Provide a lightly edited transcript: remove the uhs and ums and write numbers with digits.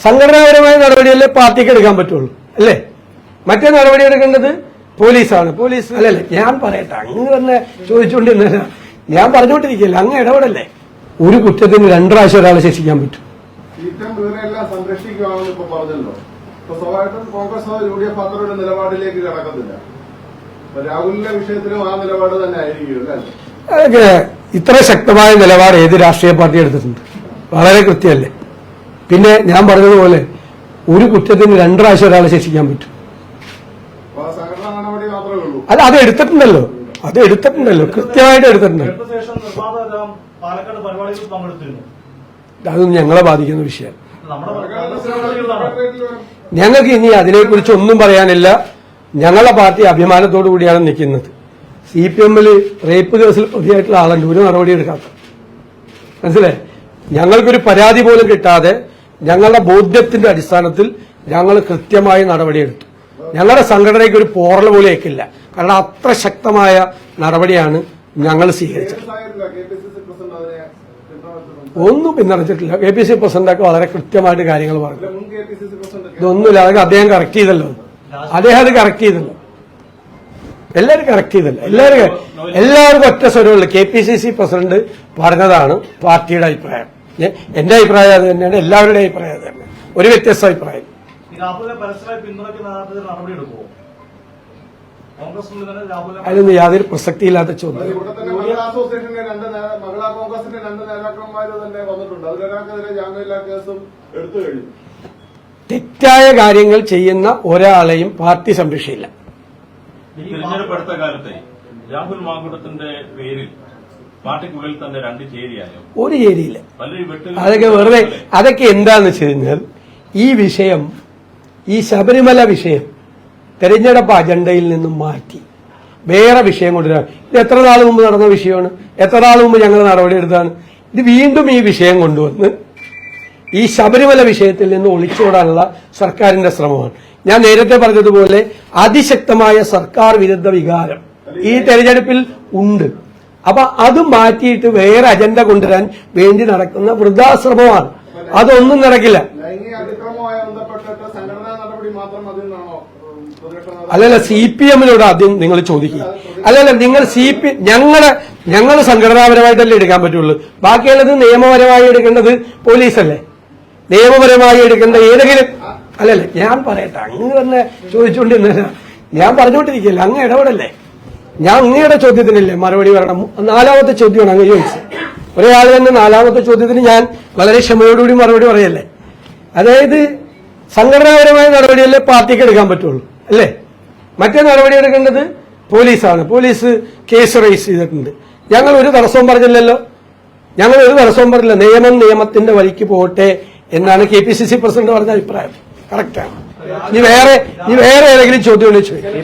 സംഘടനാപരമായ നടപടിയല്ലേ പാർട്ടിക്ക് എടുക്കാൻ പറ്റുള്ളൂ, അല്ലേ? മറ്റേ നടപടി എടുക്കേണ്ടത് പോലീസാണ്. പോലീസ് അല്ലല്ലേ? ഞാൻ പറയട്ടെ, അങ്ങ് തന്നെ ചോദിച്ചുകൊണ്ടിരുന്നില്ല, ഞാൻ പറഞ്ഞുകൊണ്ടിരിക്കില്ല, അങ്ങ് ഇടപെടല്ലേ? ഒരു കുറ്റത്തിന് 2 പ്രാവശ്യം ഒരാളെ ശിക്ഷിക്കാൻ പറ്റും. സംരക്ഷിക്കുകയാണെന്ന് ഇപ്പൊ പറഞ്ഞല്ലോ. ഇപ്പൊ സ്വാഭാവികമായിട്ടും കോൺഗ്രസ് UDF അത്തരൊരു നിലപാടിലേക്ക് കടക്കത്തില്ല. രാഹുലിന്റെ വിഷയത്തിലും ആ നിലപാട് തന്നെ ആയിരിക്കും അല്ലേ? അതൊക്കെ ഇത്ര ശക്തമായ നിലപാട് ഏത് രാഷ്ട്രീയ പാർട്ടി എടുത്തിട്ടുണ്ട്? വളരെ കൃത്യമല്ലേ? പിന്നെ ഞാൻ പറഞ്ഞതുപോലെ ഒരു കുറ്റത്തിന് 2 പ്രാവശ്യം ഒരാളെ ശിക്ഷിക്കാൻ പറ്റും. സംഘടനാ നടപടി മാത്രമേ ഉള്ളൂ. അല്ല, അത് എടുത്തിട്ടുണ്ടല്ലോ, കൃത്യമായിട്ട് എടുത്തിട്ടുണ്ടല്ലോ. അതൊന്നും ഞങ്ങളെ ബാധിക്കുന്ന വിഷയം. ഞങ്ങൾക്ക് ഇനി അതിനെക്കുറിച്ച് ഒന്നും പറയാനില്ല. ഞങ്ങളുടെ പാർട്ടി അഭിമാനത്തോടു കൂടിയാണ് നിൽക്കുന്നത്. CPM-ൽ റേപ്പ് കേസിൽ പ്രതിയായിട്ടുള്ള ആളുണ്ട്, ഒരു നടപടി എടുക്കാത്ത. മനസ്സിലായി? ഞങ്ങൾക്കൊരു പരാതി പോലും കിട്ടാതെ ഞങ്ങളുടെ ബോധ്യത്തിന്റെ അടിസ്ഥാനത്തിൽ ഞങ്ങൾ കൃത്യമായി നടപടിയെടുത്തു. ഞങ്ങളുടെ സംഘടനയ്ക്ക് ഒരു പോറൽ പോലും ഏക്കില്ല. കാരണം അത്ര ശക്തമായ നടപടിയാണ് ഞങ്ങൾ സ്വീകരിച്ചത്. ഒന്നും പിന്തുണച്ചിട്ടില്ല. KPCC പ്രസിഡന്റൊക്കെ വളരെ കൃത്യമായിട്ട് കാര്യങ്ങൾ പറഞ്ഞു. ഇതൊന്നുമില്ല, അതൊക്കെ അദ്ദേഹം കറക്റ്റ് ചെയ്തല്ലോ. എല്ലാവരും കറക്റ്റ് ചെയ്തല്ലോ. എല്ലാവർക്കും ഒറ്റ സ്വരമുള്ളൂ. KPCC പ്രസിഡന്റ് പറഞ്ഞതാണ് പാർട്ടിയുടെ അഭിപ്രായം. എന്റെ അഭിപ്രായം അത് തന്നെയാണ്, എല്ലാവരുടെയും അഭിപ്രായം അത് തന്നെ. ഒരു വ്യത്യസ്ത അഭിപ്രായം. അതിലൊന്നും യാതൊരു പ്രസക്തിയില്ലാത്ത ചോദ്യം. തെറ്റായ കാര്യങ്ങൾ ചെയ്യുന്ന ഒരാളെയും പാർട്ടി സംരക്ഷിക്കില്ല. തിരഞ്ഞെടുപ്പെടുത്ത കാലത്തെ രാഹുൽ മാങ്കൂട്ടത്തിന്റെ പേരിൽ പാർട്ടിക്കുള്ളിൽ തന്നെ 2 ചേരിയായോ? ഒരു ചേരിയില്ല. അതൊക്കെ വെറുതെ. അതൊക്കെ എന്താന്ന് വെച്ച് കഴിഞ്ഞാൽ ഈ വിഷയം, ഈ ശബരിമല വിഷയം തെരഞ്ഞെടുപ്പ് അജണ്ടയിൽ നിന്നും മാറ്റി വേറെ വിഷയം കൊണ്ടുവരാൻ. ഇത് എത്ര നാൾ മുമ്പ് നടന്ന വിഷയമാണ്, എത്ര നാൾ മുമ്പ് ഞങ്ങൾ നടപടിയെടുത്താണ്. ഇത് വീണ്ടും ഈ വിഷയം കൊണ്ടുവന്ന് ഈ ശബരിമല വിഷയത്തിൽ നിന്ന് ഒളിച്ചോടാനുള്ള സർക്കാരിന്റെ ശ്രമമാണ്. ഞാൻ നേരത്തെ പറഞ്ഞതുപോലെ അതിശക്തമായ സർക്കാർ വിരുദ്ധ വികാരം ഈ തെരഞ്ഞെടുപ്പിൽ ഉണ്ട്. അപ്പൊ അത് മാറ്റിയിട്ട് വേറെ അജണ്ട കൊണ്ടുവരാൻ വേണ്ടി നടക്കുന്ന വൃദ്ധാശ്രമമാണ്. അതൊന്നും നടക്കില്ല. അല്ലല്ല, CPM-നോട് ആദ്യം നിങ്ങൾ ചോദിക്കുക. അല്ലല്ല, നിങ്ങൾ ഞങ്ങൾ സംഘടനാപരമായിട്ടല്ലേ എടുക്കാൻ പറ്റുള്ളൂ. ബാക്കിയുള്ളത് നിയമപരമായി എടുക്കേണ്ടത് പോലീസല്ലേ? നിയമപരമായി എടുക്കേണ്ട ഏതെങ്കിലും. അല്ലല്ലേ, ഞാൻ പറയട്ടെ, അങ്ങ് തന്നെ ചോദിച്ചുകൊണ്ടിരുന്നില്ല, ഞാൻ പറഞ്ഞുകൊണ്ടിരിക്കില്ല, അങ്ങ് ഇടപെടല്ലേ? ഞാൻ അങ്ങയുടെ ചോദ്യത്തിനല്ലേ മറുപടി പറയണം. 4ാമത്തെ ചോദ്യമാണ് അങ്ങ് ചോദിച്ചത്. ഒരാൾ തന്നെ 4ാമത്തെ ചോദ്യത്തിന് ഞാൻ വളരെ ക്ഷമയോടുകൂടി മറുപടി പറയല്ലേ. അതായത് സംഘടനാപരമായ നടപടിയല്ലേ പാർട്ടിക്ക് എടുക്കാൻ പറ്റുള്ളൂ, അല്ലേ? മറ്റേ നടപടി എടുക്കേണ്ടത് പോലീസാണ്. പോലീസ് കേസ് റേസ് ചെയ്തിട്ടുണ്ട്. ഞങ്ങൾ ഒരു തടസ്സവും പറഞ്ഞില്ലല്ലോ. നിയമത്തിന്റെ വഴിക്ക് പോട്ടെ എന്നാണ് KPCC പ്രസിഡന്റ് പറഞ്ഞ അഭിപ്രായം. കറക്റ്റാണ്. ഇനി വേറെ ഏതെങ്കിലും ചോദ്യം ചോദിക്കും.